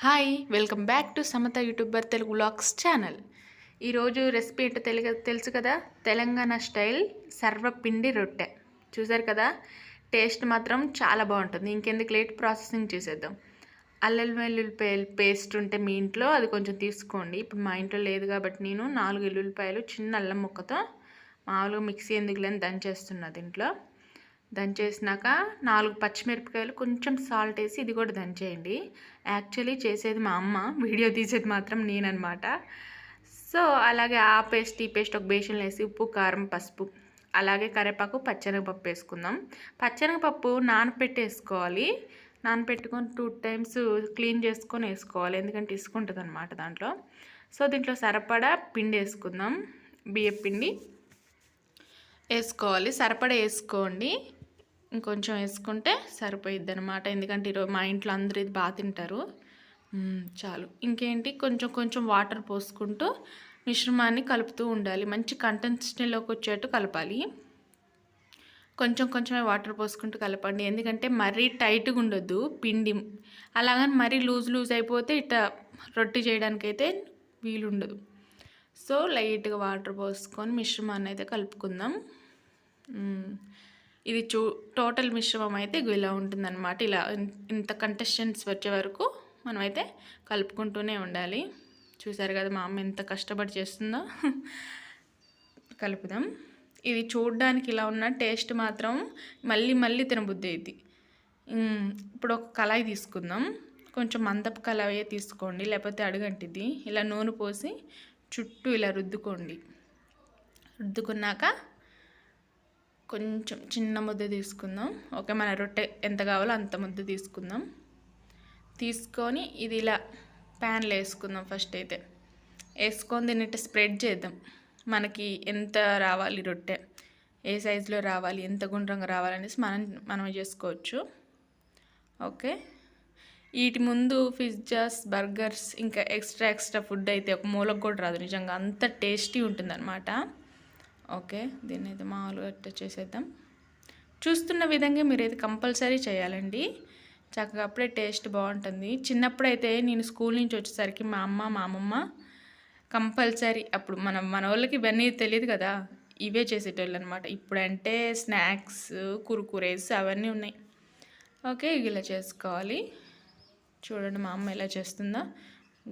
Hi welcome back to Samata YouTuber Telugu vlogs channel. ఈరోజు recipe ఏంటో తెలుసు కదా, తెలంగాణ స్టైల్ సర్వపిండి రొట్టె. చూసారు కదా, టేస్ట్ మాత్రం చాలా బాగుంటుంది. ఇంకెందుకు లేట్, ప్రాసెసింగ్ చేసేద్దాం. అల్లం వెల్లుల్లిపాయలు పేస్ట్ ఉంటే మీ ఇంట్లో అది కొంచెం తీసుకోండి. ఇప్పుడు మా ఇంట్లో లేదు కాబట్టి నేను 4 ఎల్లుల్లిపాయలు చిన్న అల్లం ముక్కతో మామూలుగా మిక్సీ ఎందుకు లేని దంచేస్తున్నా. దీంట్లో దంచేసినాక 4 పచ్చిమిరపకాయలు, కొంచెం సాల్ట్ వేసి ఇది కూడా దంచేయండి. యాక్చువల్లీ చేసేది మా అమ్మ, వీడియో తీసేది మాత్రం నేనన్నమాట. సో అలాగే ఆ పేస్ట్ ఈ పేస్ట్ ఒక బేషన్లో వేసి ఉప్పు, కారం, పసుపు, అలాగే కరివేపాకు, పచ్చెనగపప్పు వేసుకుందాం. పచ్చెనగపప్పు నానపెట్టేసుకోవాలి. నానపెట్టుకొని 2 టైమ్స్ క్లీన్ చేసుకొని వేసుకోవాలి, ఎందుకంటే ఇసుకుంటుంది అనమాట దాంట్లో. సో దీంట్లో సరిపడా పిండి వేసుకుందాం. బియ్యం పిండి వేసుకోవాలి, సరిపడా వేసుకోండి. ఇంకొంచెం వేసుకుంటే సరిపోయిద్ది అనమాట, ఎందుకంటే ఈరోజు మా ఇంట్లో అందరూ ఇది బాగా తింటారు. చాలు. ఇంకేంటి, కొంచెం కొంచెం వాటర్ పోసుకుంటూ మిశ్రమాన్ని కలుపుతూ ఉండాలి. మంచి కన్సిస్టెన్సీలోకి వచ్చేట్టు కలపాలి. కొంచెం కొంచెమే వాటర్ పోసుకుంటూ కలపండి, ఎందుకంటే మరీ టైట్గా ఉండొద్దు పిండి. అలాగని మరీ లూజ్ అయిపోతే ఇట్లా రొట్టె చేయడానికైతే వీలుండదు. సో లైట్గా వాటర్ పోసుకొని మిశ్రమాన్ని అయితే కలుపుకుందాం. ఇది టోటల్ మిశ్రమం అయితే ఇలా ఉంటుందన్నమాట. ఇలా ఇంత కంటెస్టెన్స్ వచ్చే వరకు మనమైతే కలుపుకుంటూనే ఉండాలి. చూసారు కదా మా అమ్మ ఎంత కష్టపడి చేస్తుందో. కలుపుదాం. ఇది చూడడానికి ఇలా ఉన్న టేస్ట్ మాత్రం మళ్ళీ మళ్ళీ తినబుద్ధి అయింది. ఇప్పుడు ఒక కళాయి తీసుకుందాం. కొంచెం మందపు కళాయి తీసుకోండి, లేకపోతే అడుగంటిది. ఇలా నూనె పోసి చుట్టూ ఇలా రుద్దుకోండి. రుద్దుకున్నాక కొంచెం చిన్న ముద్ద తీసుకుందాం. ఓకే, మన రొట్టె ఎంత కావాలో అంత ముద్ద తీసుకుందాం. తీసుకొని ఇది ఇలా ప్యాన్లో వేసుకుందాం. ఫస్ట్ అయితే వేసుకొని దీన్ని ఇట్లా స్ప్రెడ్ చేద్దాం. మనకి ఎంత రావాలి రొట్టె, ఏ సైజులో రావాలి, ఎంత గుండ్రంగా రావాలనేసి మనం చేసుకోవచ్చు. ఓకే, వీటి ముందు పిజ్జాస్, బర్గర్స్, ఇంకా ఎక్స్ట్రా ఫుడ్ అయితే ఒక మూలకు కూడా రాదు. నిజంగా అంత టేస్టీ ఉంటుందన్నమాట. ఓకే, దీన్ని అయితే మామూలుగా అట్లా చేసేద్దాం. చూస్తున్న విధంగా మీరైతే కంపల్సరీ చేయాలండి. చక్కగా అప్పుడే టేస్ట్ బాగుంటుంది. చిన్నప్పుడైతే నేను స్కూల్ నుంచి వచ్చేసరికి మా అమ్మమ్మ కంపల్సరీ, అప్పుడు మన వాళ్ళకి ఇవన్నీ తెలియదు కదా, ఇవే చేసేటోళ్ళు అనమాట. ఇప్పుడంటే స్నాక్స్, కుర్కురేస్ అవన్నీ ఉన్నాయి. ఓకే, ఇలా చేసుకోవాలి. చూడండి మా అమ్మ ఎలా చేస్తుందో,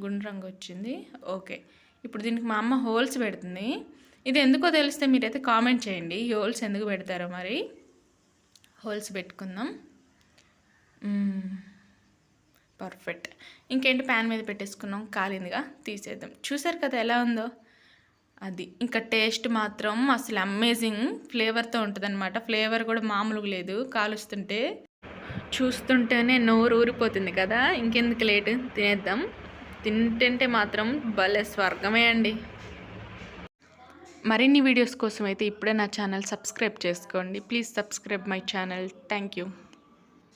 గుండ్రంగా వచ్చింది. ఓకే, ఇప్పుడు దీనికి మా అమ్మ హోల్స్ పెడుతుంది. ఇది ఎందుకో తెలిస్తే మీరైతే కామెంట్ చేయండి, ఈ హోల్స్ ఎందుకు పెడతారో. మరి హోల్స్ పెట్టుకుందాం. పర్ఫెక్ట్. ఇంకేంటి, ప్యాన్ మీద పెట్టేసుకున్నాం, కాలిందిగా తీసేద్దాం. చూసారు కదా ఎలా ఉందో. అది ఇంకా టేస్ట్ మాత్రం అసలు అమేజింగ్ ఫ్లేవర్తో ఉంటుందన్నమాట. ఫ్లేవర్ కూడా మామూలుగా లేదు, కాలుస్తుంటే చూస్తుంటేనే నోరు ఊరిపోతుంది కదా. ఇంకెందుకు లేటు, తినేద్దాం. తింటుంటే మాత్రం భలే స్వర్గమే అండి. మరిన్ని వీడియోస్ కోసం అయితే ఇప్పుడే నా ఛానల్ సబ్స్క్రైబ్ చేసుకోండి. Please subscribe my channel. Thank you.